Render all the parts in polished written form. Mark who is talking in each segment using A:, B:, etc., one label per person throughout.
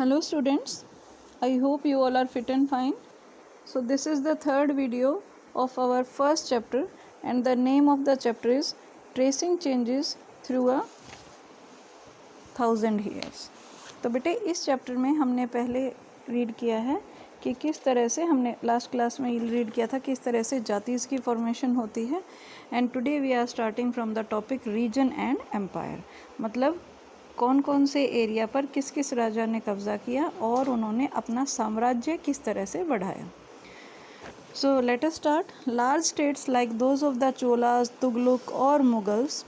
A: Hello students, I hope you all are fit and fine. So this is the third video of our first chapter and the name of the chapter is Tracing Changes Through a Thousand Years. तो बेटे इस chapter में हमने पहले read किया है कि किस तरह से हमने लास्ट क्लास में रीड किया था किस तरह से जातीज़ की फॉर्मेशन होती है and today we are starting from the topic region and empire मतलब कौन कौन से एरिया पर किस किस राजा ने कब्ज़ा किया और उन्होंने अपना साम्राज्य किस तरह से बढ़ाया. So let us start. Large states like those of the Cholas, Tughlaq और मुगल्स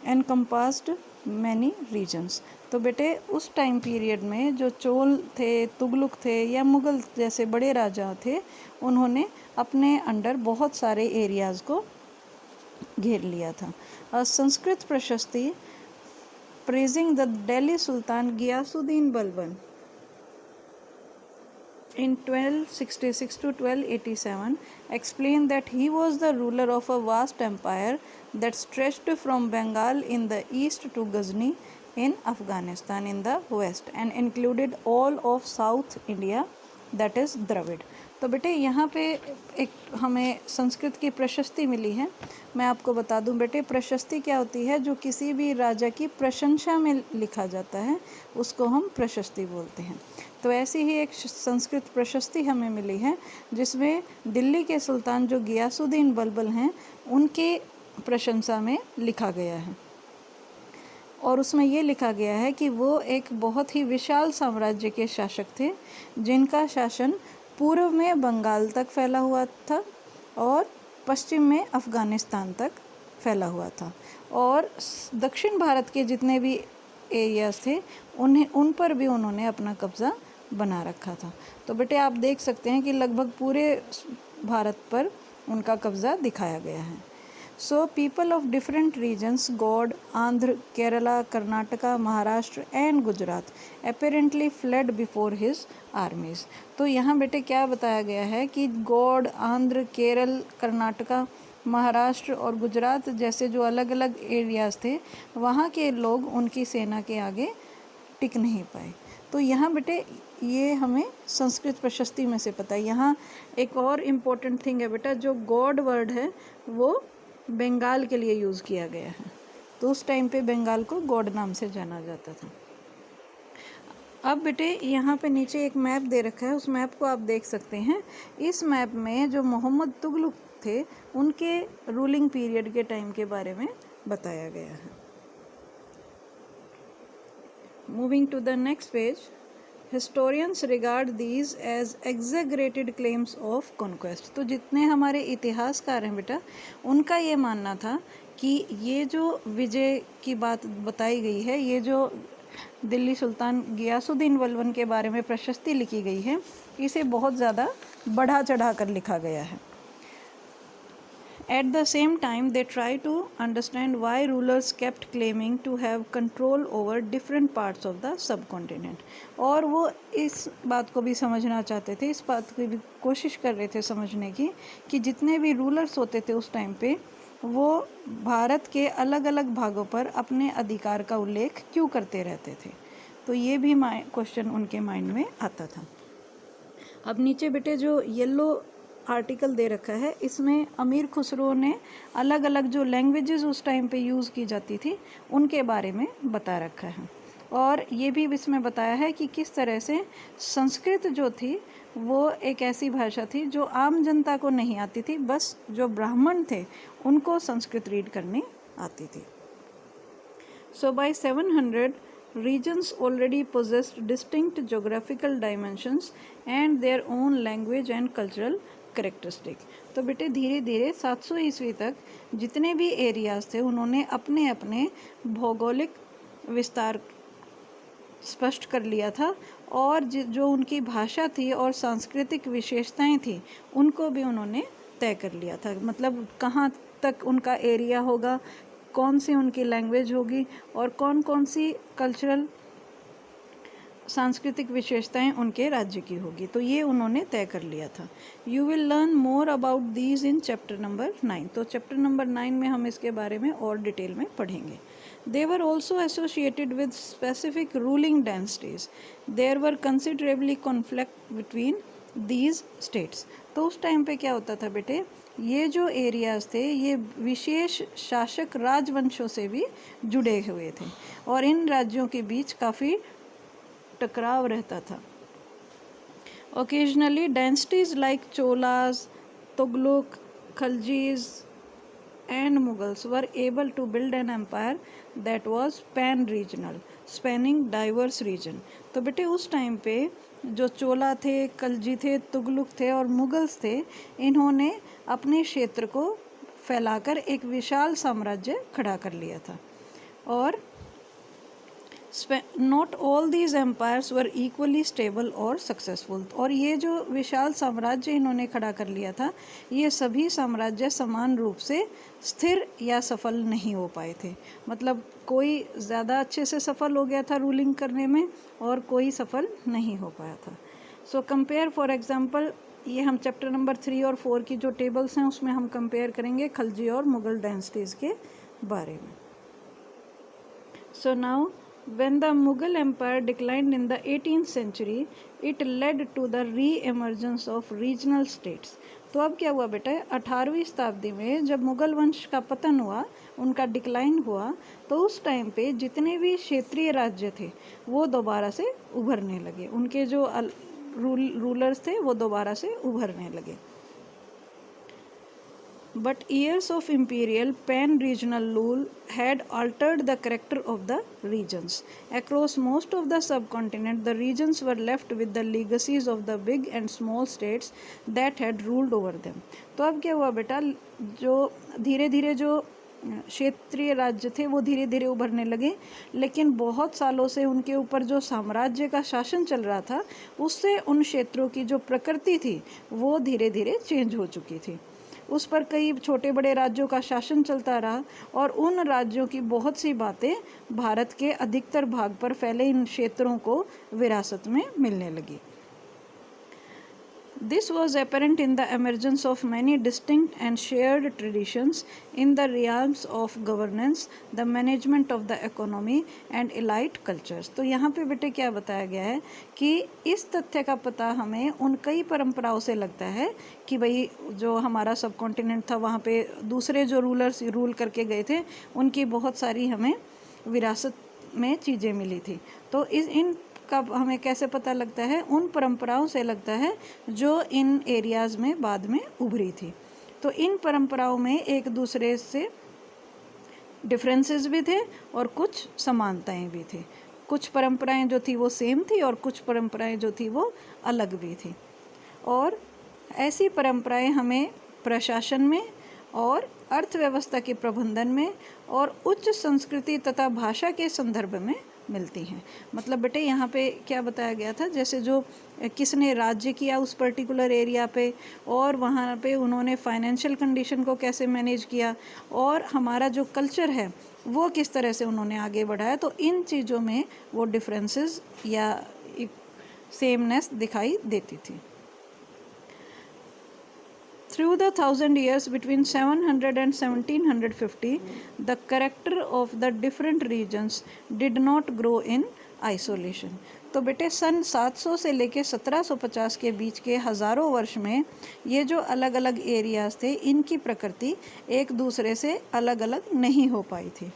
A: एनकम्पास्ड मैनी रीजन्स. तो बेटे उस टाइम पीरियड में जो चोल थे, तुगलक थे या मुगल जैसे बड़े राजा थे, उन्होंने अपने अंडर बहुत सारे एरियाज़ को घेर लिया था. संस्कृत प्रशस्ति praising the Delhi Sultan Ghiyasuddin Balban in 1266 to 1287 explained that he was the ruler of a vast empire that stretched from Bengal in the east to Ghazni in Afghanistan in the west and included all of South India, that is Dravid. तो बेटे यहाँ पे एक हमें संस्कृत की प्रशस्ति मिली है. मैं आपको बता दूं बेटे प्रशस्ति क्या होती है. जो किसी भी राजा की प्रशंसा में लिखा जाता है उसको हम प्रशस्ति बोलते हैं. तो ऐसी ही एक संस्कृत प्रशस्ति हमें मिली है जिसमें दिल्ली के सुल्तान जो गियासुद्दीन बलबन हैं उनके प्रशंसा में लिखा गया है और उसमें ये लिखा गया है कि वो एक बहुत ही विशाल साम्राज्य के शासक थे जिनका शासन पूर्व में बंगाल तक फैला हुआ था और पश्चिम में अफ़गानिस्तान तक फैला हुआ था और दक्षिण भारत के जितने भी एरियाज़ थे उन पर भी उन्होंने अपना कब्ज़ा बना रखा था. तो बेटे आप देख सकते हैं कि लगभग पूरे भारत पर उनका कब्ज़ा दिखाया गया है. So people of different regions, God, Andhra, Kerala, Karnataka, Maharashtra and Gujarat apparently fled before his armies. तो यहाँ बेटे क्या बताया गया है कि गॉड, आंध्र, केरल, कर्नाटका, महाराष्ट्र और गुजरात जैसे जो अलग अलग एरियाज़ थे वहाँ के लोग उनकी सेना के आगे टिक नहीं पाए. तो यहाँ बेटे ये हमें संस्कृत प्रशस्ति में से पता है. यहाँ एक और इम्पोर्टेंट थिंग है बेटा, जो गॉड वर्ड है वो बंगाल के लिए यूज़ किया गया है. तो उस टाइम पे बंगाल को गॉड नाम से जाना जाता था. अब बेटे यहाँ पे नीचे एक मैप दे रखा है, उस मैप को आप देख सकते हैं. इस मैप में जो मोहम्मद तुगलक थे उनके रूलिंग पीरियड के टाइम के बारे में बताया गया है. Moving to the next page. Historians regard these as exaggerated claims of conquest. तो जितने हमारे इतिहासकार हैं बेटा उनका ये मानना था कि ये जो विजय की बात बताई गई है, ये जो दिल्ली सुल्तान गियासुद्दीन बलबन के बारे में प्रशस्ति लिखी गई है, इसे बहुत ज़्यादा बढ़ा चढ़ा कर लिखा गया है. At the same time, they try to understand why rulers kept claiming to have control over different parts of the subcontinent. और वो इस बात को भी समझना चाहते थे, इस बात की भी कोशिश कर रहे थे समझने की कि जितने भी रूलर्स होते थे उस टाइम पे वो भारत के अलग अलग भागों पर अपने अधिकार का उल्लेख क्यों करते रहते थे. तो ये भी क्वेश्चन उनके माइंड में आता था. अब नीचे बेटे जो येलो आर्टिकल दे रखा है इसमें अमीर खुसरो ने अलग अलग जो लैंग्वेजेस उस टाइम पे यूज़ की जाती थी उनके बारे में बता रखा है और ये भी इसमें बताया है कि किस तरह से संस्कृत जो थी वो एक ऐसी भाषा थी जो आम जनता को नहीं आती थी, बस जो ब्राह्मण थे उनको संस्कृत रीड करनी आती थी. सो bye 700 regions already possessed distinct geographical dimensions and their own language and cultural characteristic. तो बेटे धीरे धीरे 700 ईस्वी तक जितने भी एरियाज़ थे उन्होंने अपने अपने भौगोलिक विस्तार स्पष्ट कर लिया था और जो उनकी भाषा थी और सांस्कृतिक विशेषताएं थी उनको भी उन्होंने तय कर लिया था. मतलब कहाँ तक उनका एरिया होगा, कौन सी उनकी लैंग्वेज होगी और कौन कौन सी कल्चरल सांस्कृतिक विशेषताएं उनके राज्य की होगी, तो ये उन्होंने तय कर लिया था. You will learn more about these in chapter number 9. तो चैप्टर नंबर 9 में हम इसके बारे में और डिटेल में पढ़ेंगे. They were also associated with specific ruling dynasties. There were considerably conflict between these states. तो उस टाइम पे क्या होता था बेटे, ये जो एरियाज थे ये विशेष शासक राजवंशों से भी जुड़े हुए थे और इन राज्यों के बीच काफ़ी टकराव रहता था. Occasionally, dynasties like Cholas, Tughlaq, Khaljis, and Mughals were able to build an empire that was pan-regional, spanning diverse region. तो बेटे उस टाइम पे जो चोला थे, खलजी थे, तुगलक थे और मुगल्स थे, इन्होंने अपने क्षेत्र को फैलाकर एक विशाल साम्राज्य खड़ा कर लिया था. और not all these empires were equally stable और सक्सेसफुल. और ये जो विशाल साम्राज्य इन्होंने खड़ा कर लिया था, ये सभी साम्राज्य समान रूप से स्थिर या सफल नहीं हो पाए थे. मतलब कोई ज़्यादा अच्छे से सफल हो गया था रूलिंग करने में और कोई सफल नहीं हो पाया था. सो कंपेयर फॉर एग्जांपल, ये हम चैप्टर नंबर 3 और 4 की जो टेबल्स हैं उसमें हम कंपेयर करेंगे खलजी और मुग़ल डायनेस्टीज़ के बारे में. So now when the Mughal Empire declined in the 18th century, it led to the re-emergence of regional states. तो अब क्या हुआ बेटा, 18वीं शताब्दी में जब मुग़ल वंश का पतन हुआ, उनका डिक्लाइन हुआ, तो उस टाइम पे जितने भी क्षेत्रीय राज्य थे वो दोबारा से उभरने लगे. उनके जो रूलर्स थे वो दोबारा से उभरने लगे. But years of imperial pan-regional rule had altered the character of the regions. Across most of the subcontinent, the regions were left with the legacies of the big and small states that had ruled over them. तो अब क्या हुआ बेटा, जो धीरे धीरे जो क्षेत्रीय राज्य थे वो धीरे धीरे उभरने लगे, लेकिन बहुत सालों से उनके ऊपर जो साम्राज्य का शासन चल रहा था उससे उन क्षेत्रों की जो प्रकृति थी वो धीरे धीरे चेंज हो चुकी थी. उस पर कई छोटे बड़े राज्यों का शासन चलता रहा और उन राज्यों की बहुत सी बातें भारत के अधिकतर भाग पर फैले इन क्षेत्रों को विरासत में मिलने लगी. This was apparent in the emergence of many distinct and shared traditions in the realms of governance, the management of the economy and elite cultures. तो यहाँ पे बेटे क्या बताया गया है कि इस तथ्य का पता हमें उन कई परंपराओं से लगता है कि भाई जो हमारा सब कॉन्टिनेंट था वहाँ पे दूसरे जो रूलर्स रूल करके गए थे उनकी बहुत सारी हमें विरासत में चीज़ें मिली थी. तो इन का हमें कैसे पता लगता है, उन परंपराओं से लगता है जो इन एरियाज़ में बाद में उभरी थी. तो इन परंपराओं में एक दूसरे से डिफरेंसेस भी थे और कुछ समानताएं भी थी. कुछ परंपराएं जो थी वो सेम थी और कुछ परंपराएं जो थी वो अलग भी थी. और ऐसी परंपराएं हमें प्रशासन में और अर्थव्यवस्था के प्रबंधन में और उच्च संस्कृति तथा भाषा के संदर्भ में मिलती हैं. मतलब बेटे यहाँ पे क्या बताया गया था, जैसे जो किसने राज्य किया उस पर्टिकुलर एरिया पे और वहाँ पे उन्होंने फाइनेंशियल कंडीशन को कैसे मैनेज किया और हमारा जो कल्चर है वो किस तरह से उन्होंने आगे बढ़ाया. तो इन चीज़ों में वो डिफरेंसेस या सेमनेस दिखाई देती थी. Through the 1000 years between 700 and 1750, the character of the different regions did not grow in isolation. तो बेटे सन 700 से लेके 1750 के बीच के हज़ारों वर्ष में ये जो अलग अलग एरियाज़ थे इनकी प्रकृति एक दूसरे से अलग अलग नहीं हो पाई थी.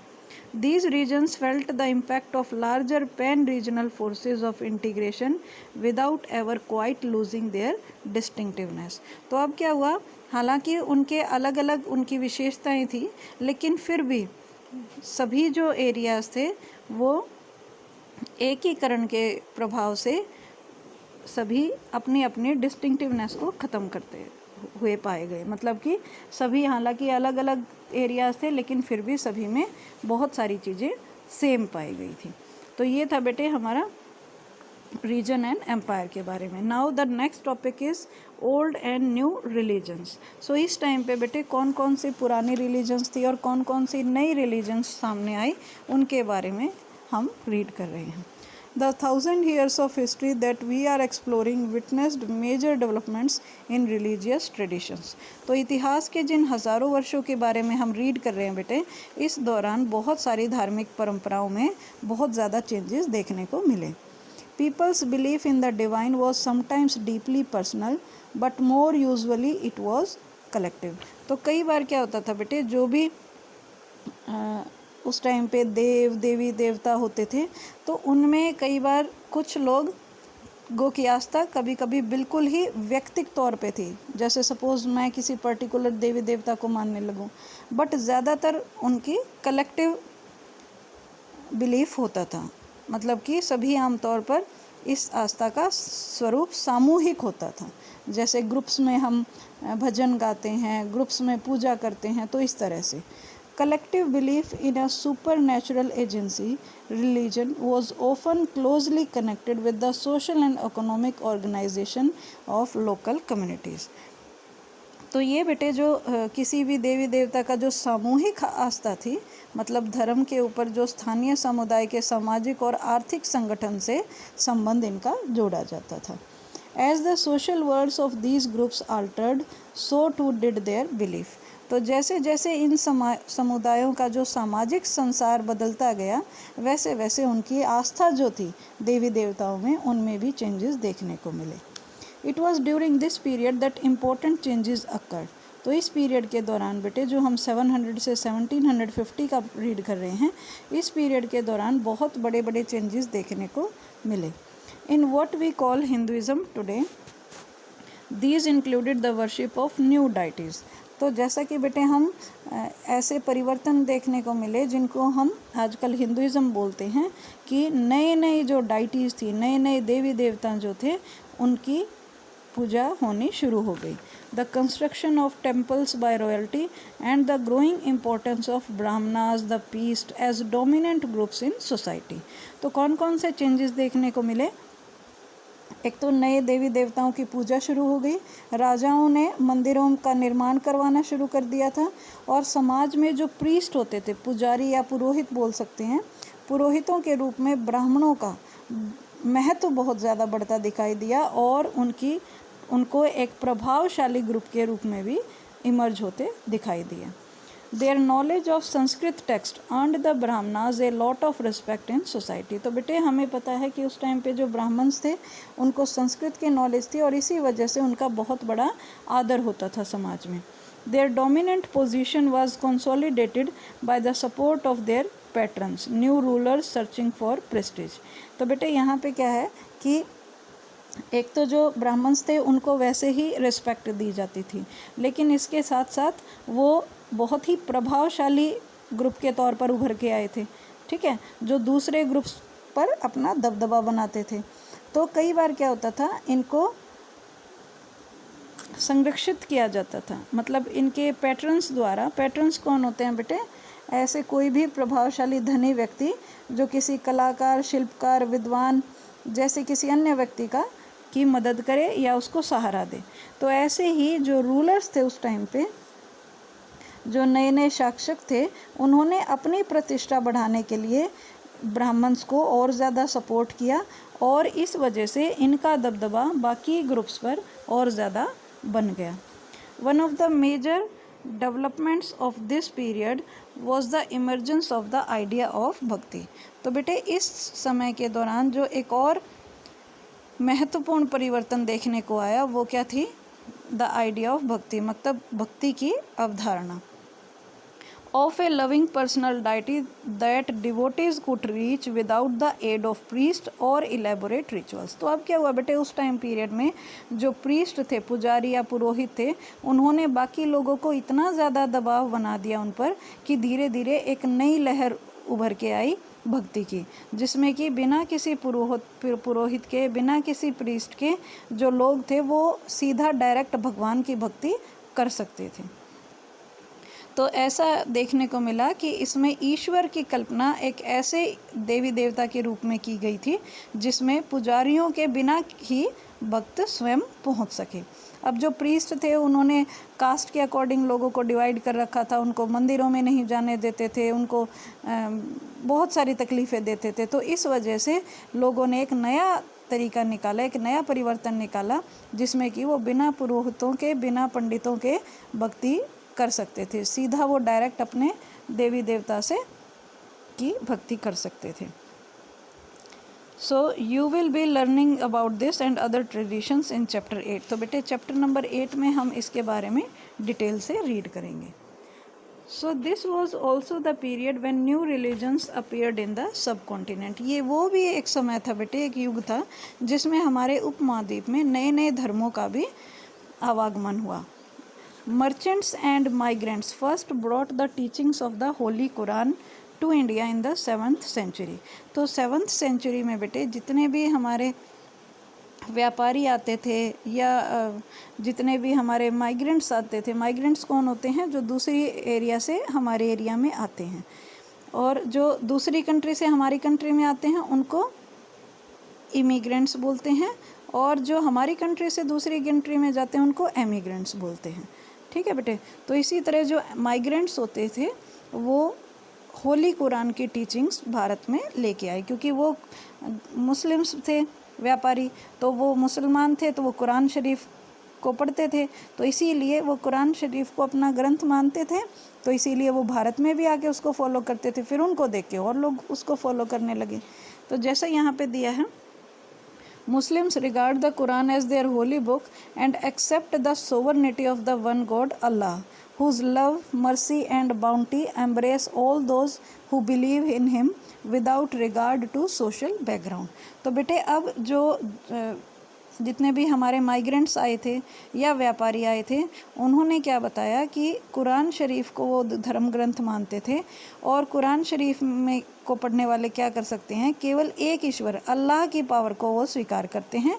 A: These regions felt the impact of larger pan-regional forces of integration without ever quite losing their distinctiveness. तो अब क्या हुआ, हालांकि उनके अलग अलग उनकी विशेषताएं थी, लेकिन फिर भी सभी जो एरियाज़ थे वो एकीकरण के प्रभाव से सभी अपनी अपनी डिस्टिंक्टिवनेस को ख़त्म करते हुए पाए गए. मतलब कि सभी हालांकि अलग अलग एरियाज़ थे लेकिन फिर भी सभी में बहुत सारी चीज़ें सेम पाई गई थी. तो ये था बेटे हमारा रीजन एंड एम्पायर के बारे में. Now the next topic is old and new religions. So इस टाइम पे बेटे कौन कौन सी पुरानी रिलीजन्स थी और कौन कौन सी नई रिलीजन्स सामने आई उनके बारे में हम रीड कर रहे हैं. The 1,000 years of history that we are exploring witnessed major developments in religious traditions. तो इतिहास के जिन हज़ारों वर्षों के बारे में हम रीड कर रहे हैं बेटे, इस दौरान बहुत सारी धार्मिक परंपराओं में बहुत ज़्यादा चेंजेस देखने को मिले. People's belief in the divine was sometimes deeply personal, but more usually it was collective. तो कई बार क्या होता था बेटे, जो भी उस टाइम पे देवी देवता होते थे तो उनमें कई बार कुछ लोग गो की आस्था कभी कभी बिल्कुल ही व्यक्तिगत तौर पे थी. जैसे सपोज़ मैं किसी पर्टिकुलर देवी देवता को मानने लगूं, बट ज़्यादातर उनकी कलेक्टिव बिलीफ होता था. मतलब कि सभी आमतौर पर इस आस्था का स्वरूप सामूहिक होता था. जैसे ग्रुप्स में हम भजन गाते हैं, ग्रुप्स में पूजा करते हैं, तो इस तरह से collective belief in a supernatural agency, religion was often closely connected with the social and economic organization of local communities. तो ये बेटे जो किसी भी देवी देवता का जो सामूहिक आस्था थी, मतलब धर्म के ऊपर जो स्थानीय समुदाय के सामाजिक और आर्थिक संगठन से संबंध इनका जोड़ा जाता था. As the social worlds of these groups altered, so too did their belief. तो जैसे जैसे इन समुदायों का जो सामाजिक संसार बदलता गया, वैसे वैसे उनकी आस्था जो थी देवी देवताओं में, उनमें भी चेंजेस देखने को मिले. It was during this period that important changes occurred. तो इस पीरियड के दौरान बेटे, जो हम 700 से 1750 का रीड कर रहे हैं, इस पीरियड के दौरान बहुत बड़े बड़े चेंजेस देखने को मिले. In what we call Hinduism today, these included the worship of new deities. तो जैसा कि बेटे हम ऐसे परिवर्तन देखने को मिले जिनको हम आजकल हिंदुइज्म बोलते हैं, कि नए नए जो डाइटीज़ थी, नए नए देवी देवता जो थे, उनकी पूजा होनी शुरू हो गई. The construction of temples by royalty and the growing importance of Brahmanas the priests as dominant groups in society. तो कौन कौन से चेंजेस देखने को मिले? एक तो नए देवी देवताओं की पूजा शुरू हो गई, राजाओं ने मंदिरों का निर्माण करवाना शुरू कर दिया था, और समाज में जो प्रीस्ट होते थे, पुजारी या पुरोहित बोल सकते हैं, पुरोहितों के रूप में ब्राह्मणों का महत्व बहुत ज़्यादा बढ़ता दिखाई दिया, और उनको एक प्रभावशाली ग्रुप के रूप में भी इमर्ज होते दिखाई दिया. Their knowledge of Sanskrit text earned the Brahmanas a lot of respect in society. तो बेटे हमें पता है कि उस टाइम पे जो ब्राह्मण्स थे, उनको संस्कृत की नॉलेज थी, और इसी वजह से उनका बहुत बड़ा आदर होता था समाज में. Their dominant position was consolidated by the support of their patrons, new rulers searching for prestige. तो बेटे यहाँ पे क्या है कि एक तो जो ब्राह्मण्स थे उनको वैसे ही रिस्पेक्ट दी जाती थी, लेकिन इसके साथ साथ वो बहुत ही प्रभावशाली ग्रुप के तौर पर उभर के आए थे. ठीक है, जो दूसरे ग्रुप्स पर अपना दबदबा बनाते थे. तो कई बार क्या होता था, इनको संरक्षित किया जाता था, मतलब इनके पैट्रन्स द्वारा. पैट्रन्स कौन होते हैं बेटे? ऐसे कोई भी प्रभावशाली धनी व्यक्ति जो किसी कलाकार, शिल्पकार, विद्वान जैसे किसी अन्य व्यक्ति की मदद करे या उसको सहारा दे. तो ऐसे ही जो रूलर्स थे उस टाइम पे, जो नए नए शासक थे, उन्होंने अपनी प्रतिष्ठा बढ़ाने के लिए ब्राह्मण्स को और ज़्यादा सपोर्ट किया, और इस वजह से इनका दबदबा बाकी ग्रुप्स पर और ज़्यादा बन गया. One of the major developments of this period was the emergence of the idea of bhakti. तो बेटे इस समय के दौरान जो एक और महत्वपूर्ण परिवर्तन देखने को आया, वो क्या थी? द आइडिया ऑफ भक्ति, मतलब भक्ति की अवधारणा. Of a loving personal deity that devotees could reach without the aid of priest और इलेबोरेट रिचुअल्स. तो अब क्या हुआ बेटे, उस टाइम पीरियड में जो प्रीस्ट थे, पुजारी या पुरोहित थे, उन्होंने बाकी लोगों को इतना ज़्यादा दबाव बना दिया उन पर कि धीरे धीरे एक नई लहर उभर के आई भक्ति की, जिसमें कि बिना किसी पुरोहित के, बिना किसी प्रीस्ट के जो लोग थे, वो सीधा डायरेक्ट भगवान की भक्ति कर सकते थे. तो ऐसा देखने को मिला कि इसमें ईश्वर की कल्पना एक ऐसे देवी देवता के रूप में की गई थी जिसमें पुजारियों के बिना ही भक्त स्वयं पहुंच सके। अब जो प्रीस्ट थे उन्होंने कास्ट के अकॉर्डिंग लोगों को डिवाइड कर रखा था, उनको मंदिरों में नहीं जाने देते थे, उनको बहुत सारी तकलीफ़ें देते थे। तो इस वजह से लोगों ने एक नया तरीका निकाला, एक नया परिवर्तन निकाला जिसमें कि वो बिना पुरोहितों के, बिना पंडितों के भक्ति कर सकते थे, सीधा वो डायरेक्ट अपने देवी देवता से की भक्ति कर सकते थे। So you will be learning about this and other traditions in chapter 8। तो बेटे चैप्टर नंबर 8 में हम इसके बारे में डिटेल से रीड करेंगे। So this was also the period when new religions appeared in the sub continent. ये वो भी एक समय था बेटे, एक युग था जिसमें हमारे उपमहाद्वीप में नए नए धर्मों का भी आवागमन हुआ। Merchants and migrants first brought the teachings of the Holy Quran to India in the 7th century। तो 7th century में बेटे जितने भी हमारे व्यापारी आते थे या जितने भी हमारे माइग्रेंट्स आते थे, माइग्रेंट्स कौन होते हैं? जो दूसरी एरिया से हमारे एरिया में आते हैं, और जो दूसरी कंट्री से हमारी कंट्री में आते हैं उनको इमिग्रेंट्स बोलते हैं, और जो हमारी कंट्री से दूसरी कंट्री में जाते हैं उनको एमिग्रेंट्स बोलते हैं। ठीक है बेटे। तो इसी तरह जो माइग्रेंट्स होते थे वो होली कुरान की टीचिंग्स भारत में लेके आए, क्योंकि वो मुस्लिम्स थे व्यापारी, तो वो मुसलमान थे, तो वो कुरान शरीफ को पढ़ते थे, तो इसीलिए वो कुरान शरीफ को अपना ग्रंथ मानते थे, तो इसीलिए वो भारत में भी आके उसको फॉलो करते थे। फिर उनको देख के और लोग उसको फॉलो करने लगे। तो जैसा यहाँ पे दिया है, Muslims regard the Quran as their holy book and accept the sovereignty of the one God, Allah, whose love, mercy and bounty embrace all those who believe in him without regard to social background। तो बेटे अब जो जितने भी हमारे migrants आए थे या व्यापारी आए थे, उन्होंने क्या बताया कि कुरान शरीफ को वो धर्म ग्रंथ मानते थे, और कुरान शरीफ में को पढ़ने वाले क्या कर सकते हैं? केवल एक ईश्वर अल्लाह की पावर को वो स्वीकार करते हैं,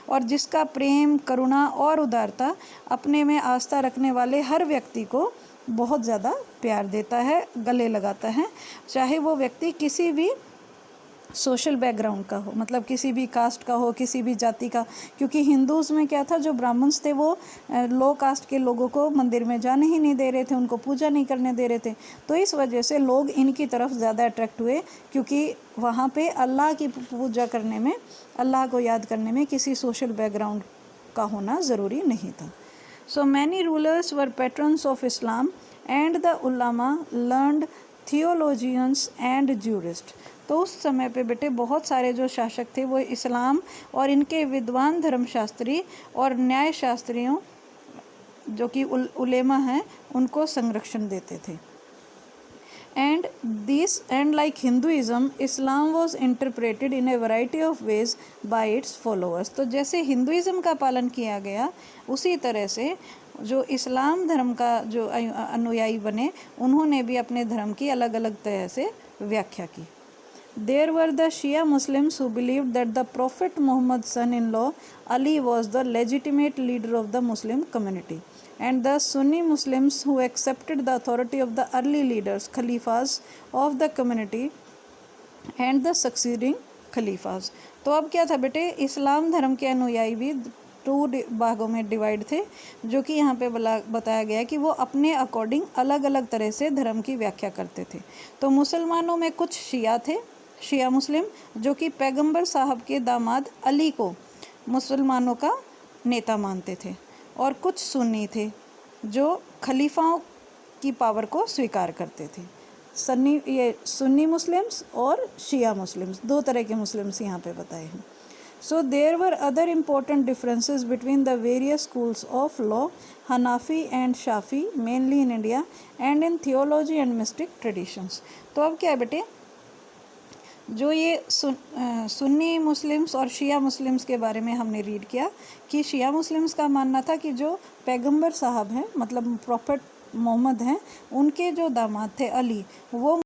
A: और जिसका प्रेम, करुणा और उदारता अपने में आस्था रखने वाले हर व्यक्ति को बहुत ज़्यादा प्यार देता है, गले लगाता है, चाहे वो व्यक्ति किसी भी सोशल बैकग्राउंड का हो, मतलब किसी भी कास्ट का हो, किसी भी जाति का। क्योंकि हिंदूज़ में क्या था, जो ब्राह्मण्स थे वो लो कास्ट के लोगों को मंदिर में जाने ही नहीं दे रहे थे, उनको पूजा नहीं करने दे रहे थे। तो इस वजह से लोग इनकी तरफ ज़्यादा अट्रैक्ट हुए, क्योंकि वहाँ पे अल्लाह की पूजा करने में, अल्लाह को याद करने में किसी सोशल बैकग्राउंड का होना ज़रूरी नहीं था। So many rulers were patrons of Islam and the ulama learned theologians and jurist. तो उस समय पे बेटे बहुत सारे जो शासक थे वो इस्लाम और इनके विद्वान धर्मशास्त्री और न्याय शास्त्रियों, जो कि उलेमा हैं, उनको संरक्षण देते थे। And like Hinduism, Islam was interpreted in A variety of ways bye it's followers. तो जैसे हिंदुइज़्म का पालन किया गया, उसी तरह से जो इस्लाम धर्म का जो अनुयायी बने, उन्होंने भी अपने धर्म की अलग अलग तरह से व्याख्या की। There were the Shia Muslims who believed that the Prophet Muhammad's son-in-law Ali was the legitimate leader of the Muslim community, and the Sunni Muslims who accepted the authority of the early leaders, Khalifas of the community and the succeeding Khalifas। तो अब क्या था बेटे, इस्लाम धर्म के अनुयायी भी 2 भागों में डिवाइड थे, जो कि यहाँ पे बताया गया कि वो अपने अकॉर्डिंग अलग अलग तरह से धर्म की व्याख्या करते थे। तो मुसलमानों में कुछ शिया थे, शिया मुस्लिम, जो कि पैगंबर साहब के दामाद अली को मुसलमानों का नेता मानते थे, और कुछ सुन्नी थे जो खलीफाओं की पावर को स्वीकार करते थे। सुन्नी मुस्लिम्स और शिया मुस्लिम्स, 2 तरह के मुस्लिम्स यहाँ पे बताए हैं। So there were other important differences between the various schools of law, Hanafi and Shafi, mainly in India, and in theology and mystic traditions। तो अब क्या है बेटे, जो ये सुन्नी मुस्लिम्स और शिया मुस्लिम्स के बारे में हमने रीड किया कि शिया मुस्लिम्स का मानना था कि जो पैगंबर साहब हैं, मतलब प्रॉफेट मोहम्मद हैं, उनके जो दामाद थे अली, वो